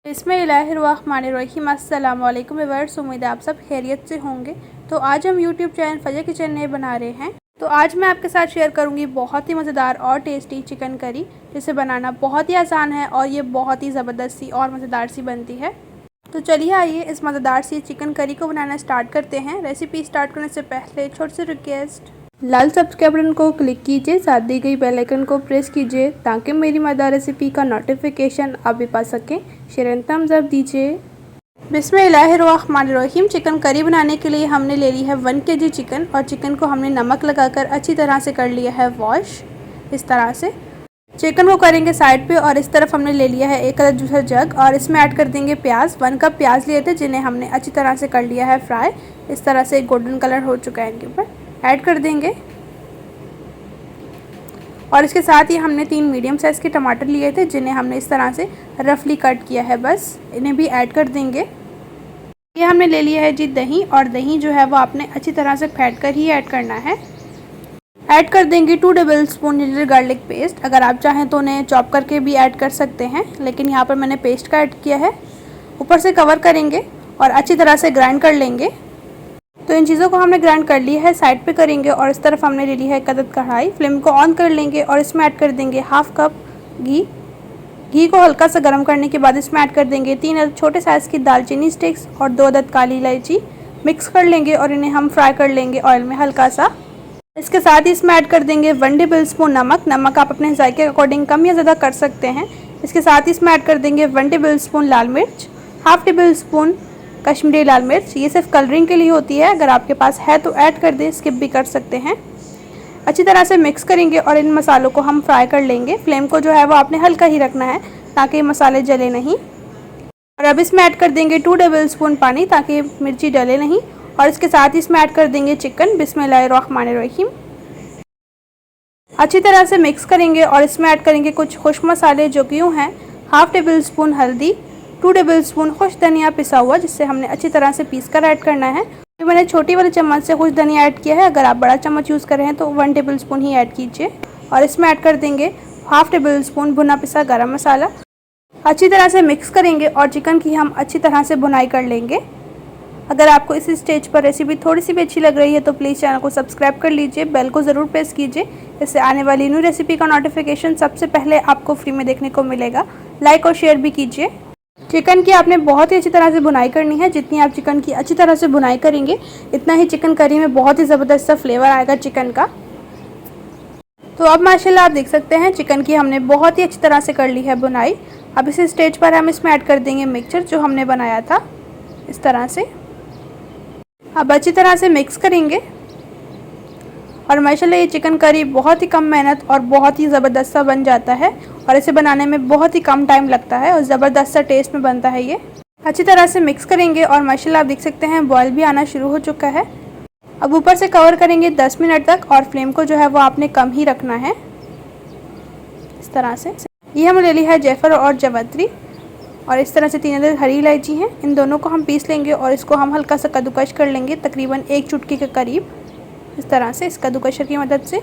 बिस्मिल्लाहिर्रहमानिर्रहीम। अस्सलाम वालेकुम व्यूअर्स, उम्मीद है आप सब खैरियत से होंगे। तो आज हम यूट्यूब चैनल फजर किचन में बना रहे हैं। तो आज मैं आपके साथ शेयर करूंगी बहुत ही मज़ेदार और टेस्टी चिकन करी, जिसे बनाना बहुत ही आसान है और ये बहुत ही ज़बरदस्त सी और मज़ेदार सी बनती है। तो चलिए आइए इस मज़ेदार सी चिकन करी को बनाना स्टार्ट करते हैं। रेसिपी स्टार्ट करने से पहले छोटी सी रिक्वेस्ट, लाल सब्सक्राइब बटन को क्लिक कीजिए, साथ दी गई बेल आइकन को प्रेस कीजिए ताकि मेरी मज़ेदार रेसिपी का नोटिफिकेशन आप भी पा सकें। शेयर एंड थम्स अप दीजिए। बिस्मिल्लाहिर्रहमानिर्रहीम। चिकन करी बनाने के लिए हमने ले ली है 1 kg चिकन और चिकन को हमने नमक लगाकर अच्छी तरह से कर लिया है वॉश। इस तरह से चिकन को करेंगे साइड पे और इस तरफ हमने ले लिया है 1 अदद जूसर जग और इसमें ऐड कर देंगे प्याज। 1 कप प्याज लिए थे जिन्हें हमने अच्छी तरह से कर लिया है फ्राई। इस तरह से गोल्डन कलर हो चुका है, इनके ऊपर ऐड कर देंगे। और इसके साथ ही हमने 3 मीडियम साइज़ के टमाटर लिए थे जिन्हें हमने इस तरह से रफली कट किया है, बस इन्हें भी ऐड कर देंगे। ये हमने ले लिया है जी दही, और दही जो है वो आपने अच्छी तरह से फेंट कर ही ऐड करना है। ऐड कर देंगे 2 table spoon ginger garlic paste. अगर आप चाहें तो उन्हें चॉप करके भी ऐड कर सकते हैं, लेकिन यहाँ पर मैंने पेस्ट का ऐड किया है। ऊपर से कवर करेंगे और अच्छी तरह से ग्राइंड कर लेंगे। तो इन चीज़ों को हमने ग्राइंड कर लिया है, साइड पे करेंगे। और इस तरफ हमने ले ली है एक अदद कढ़ाई। फ्लेम को ऑन कर लेंगे और इसमें ऐड कर देंगे 1/2 कप घी। घी को हल्का सा गर्म करने के बाद इसमें ऐड कर देंगे 3 अदद छोटे साइज़ की दालचीनी स्टिक्स और 2 अदद काली इलायची। मिक्स कर लेंगे और इन्हें हम फ्राई कर लेंगे ऑयल में हल्का सा। इसके साथ ही इसमें ऐड कर देंगे 1 टेबल स्पून नमक। नमक आप अपने जायके के अकॉर्डिंग कम या ज़्यादा कर सकते हैं। इसके साथ ही इसमें ऐड कर देंगे 1 टेबल स्पून लाल मिर्च, 1/2 टेबल स्पून कश्मीरी लाल मिर्च। ये सिर्फ कलरिंग के लिए होती है, अगर आपके पास है तो ऐड कर दें, स्किप भी कर सकते हैं। अच्छी तरह से मिक्स करेंगे और इन मसालों को हम फ्राई कर लेंगे। फ्लेम को जो है वो आपने हल्का ही रखना है ताकि मसाले जले नहीं। और अब इसमें ऐड कर देंगे 2 टेबल स्पून पानी ताकि मिर्ची जले नहीं। और इसके साथ ही इसमें ऐड कर देंगे चिकन। बिस्मिल्लाहिर्रहमानिर्रहीम। अच्छी तरह से मिक्स करेंगे और इसमें ऐड करेंगे कुछ खुश्क मसाले जो कि यूँ हैं 1/2 टेबल स्पून हल्दी, 2 टेबल स्पून खुश धनिया पिसा हुआ, जिससे हमने अच्छी तरह से पीस कर ऐड करना है। तो मैंने छोटी वाले चम्मच से खुश धनिया ऐड किया है, अगर आप बड़ा चम्मच यूज़ कर रहे हैं तो 1 टेबल स्पून ही ऐड कीजिए। और इसमें ऐड कर देंगे 1/2 टेबल स्पून भुना पिसा गरम मसाला। अच्छी तरह से मिक्स करेंगे और चिकन की हम अच्छी तरह से भुनाई कर लेंगे। अगर आपको इस स्टेज पर रेसिपी थोड़ी सी भी अच्छी लग रही है तो प्लीज़ चैनल को सब्सक्राइब कर लीजिए, बेल को ज़रूर प्रेस कीजिए, इससे आने वाली न्यू रेसिपी का नोटिफिकेशन सबसे पहले आपको फ्री में देखने को मिलेगा। लाइक और शेयर भी कीजिए। चिकन की आपने बहुत ही अच्छी तरह से भुनाई करनी है। जितनी आप चिकन की अच्छी तरह से भुनाई करेंगे इतना ही चिकन करी में बहुत ही ज़बरदस्त सा फ्लेवर आएगा चिकन का। तो अब माशाल्लाह आप देख सकते हैं चिकन की हमने बहुत ही अच्छी तरह से कर ली है भुनाई। अब इस स्टेज पर हम इसमें ऐड कर देंगे मिक्सचर जो हमने बनाया था, इस तरह से। अब अच्छी तरह से मिक्स करेंगे और माशाल्लाह ये चिकन करी बहुत ही कम मेहनत और बहुत ही ज़बरदस्त सा बन जाता है और इसे बनाने में बहुत ही कम टाइम लगता है और ज़बरदस्त सा टेस्ट में बनता है ये। अच्छी तरह से मिक्स करेंगे और माशाल्लाह आप देख सकते हैं बॉयल भी आना शुरू हो चुका है। अब ऊपर से कवर करेंगे 10 मिनट तक और फ्लेम को जो है वो आपने कम ही रखना है, इस तरह से। ये हमने ले ली है जायफल और जावित्री और इस तरह से 3 अदद हरी इलायची हैं। इन दोनों को हम पीस लेंगे और इसको हम हल्का सा कद्दूकश कर लेंगे, तकरीबन 1 चुटकी के करीब, इस तरह से, इस कद्दूकशर की मदद से।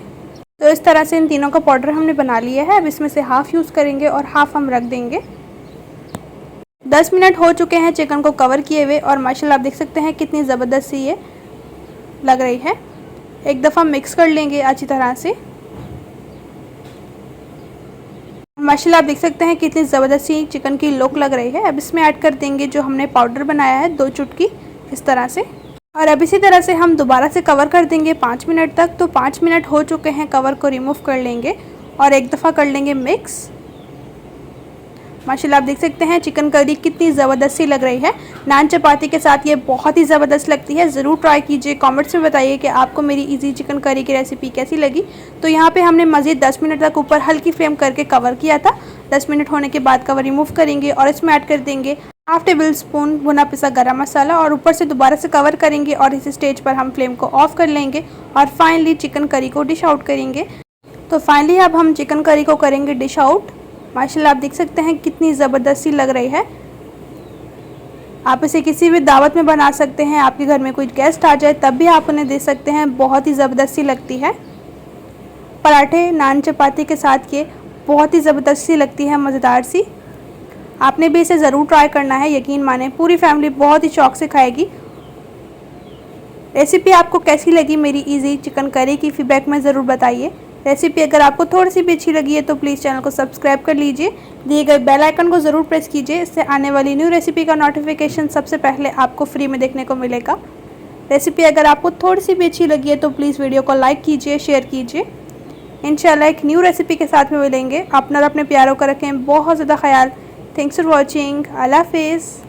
तो इस तरह से इन तीनों का पाउडर हमने बना लिया है। अब इसमें से हाफ़ यूज़ करेंगे और हाफ़ हम रख देंगे। 10 मिनट हो चुके हैं चिकन को कवर किए हुए और माशाल्लाह आप देख सकते हैं कितनी ज़बरदस्त सी ये लग रही है। एक दफ़ा मिक्स कर लेंगे अच्छी तरह से। माशाल्लाह आप देख सकते हैं कितनी ज़बरदस्त सी चिकन की लुक लग रही है। अब इसमें ऐड कर देंगे जो हमने पाउडर बनाया है 2 चुटकी, इस तरह से। और अब इसी तरह से हम दोबारा से कवर कर देंगे 5 मिनट तक। तो 5 मिनट हो चुके हैं, कवर को रिमूव कर लेंगे और एक दफ़ा कर लेंगे मिक्स। माशाल्लाह आप देख सकते हैं चिकन करी कितनी ज़बरदस्त सी लग रही है। नान चपाती के साथ ये बहुत ही ज़बरदस्त लगती है। ज़रूर ट्राई कीजिए, कमेंट्स में बताइए कि आपको मेरी इजी चिकन करी की रेसिपी कैसी लगी। तो यहाँ पे हमने मज़ीद 10 मिनट तक ऊपर हल्की फ्लेम करके कवर किया था। 10 मिनट होने के बाद कवर रिमूव करेंगे और इसमें ऐड कर देंगे 1/2 टेबल स्पून भुना पिसा गरम मसाला और ऊपर से दोबारा से कवर करेंगे और इस स्टेज पर हम फ्लेम को ऑफ कर लेंगे और फाइनली चिकन करी को डिश आउट करेंगे। तो फाइनली अब हम चिकन करी को करेंगे डिश आउट। माशाल्लाह आप देख सकते हैं कितनी ज़बरदस्त सी लग रही है। आप इसे किसी भी दावत में बना सकते हैं, आपके घर में कोई गेस्ट आ जाए तब भी आप उन्हें दे सकते हैं, बहुत ही ज़बरदस्त सी लगती है। पराठे, नान, चपाती के साथ ये बहुत ही ज़बरदस्त सी लगती है, मज़ेदार सी। आपने भी इसे ज़रूर ट्राई करना है, यकीन माने पूरी फैमिली बहुत ही शौक से खाएगी। रेसिपी आपको कैसी लगी मेरी इजी चिकन करी की, फीडबैक में ज़रूर बताइए। रेसिपी अगर आपको थोड़ी सी भी अच्छी लगी है तो प्लीज़ चैनल को सब्सक्राइब कर लीजिए, दिए गए बेल आइकन को ज़रूर प्रेस कीजिए, इससे आने वाली न्यू रेसिपी का नोटिफिकेशन सबसे पहले आपको फ्री में देखने को मिलेगा। रेसिपी अगर आपको थोड़ी सी भी अच्छी लगी है तो प्लीज़ वीडियो को लाइक कीजिए, शेयर कीजिए। इंशाल्लाह एक न्यू रेसिपी के साथ में मिलेंगे। अपना और अपने प्यारों का रखें बहुत ज़्यादा ख्याल। Thanks for watching. अल्लाह हाफिज़।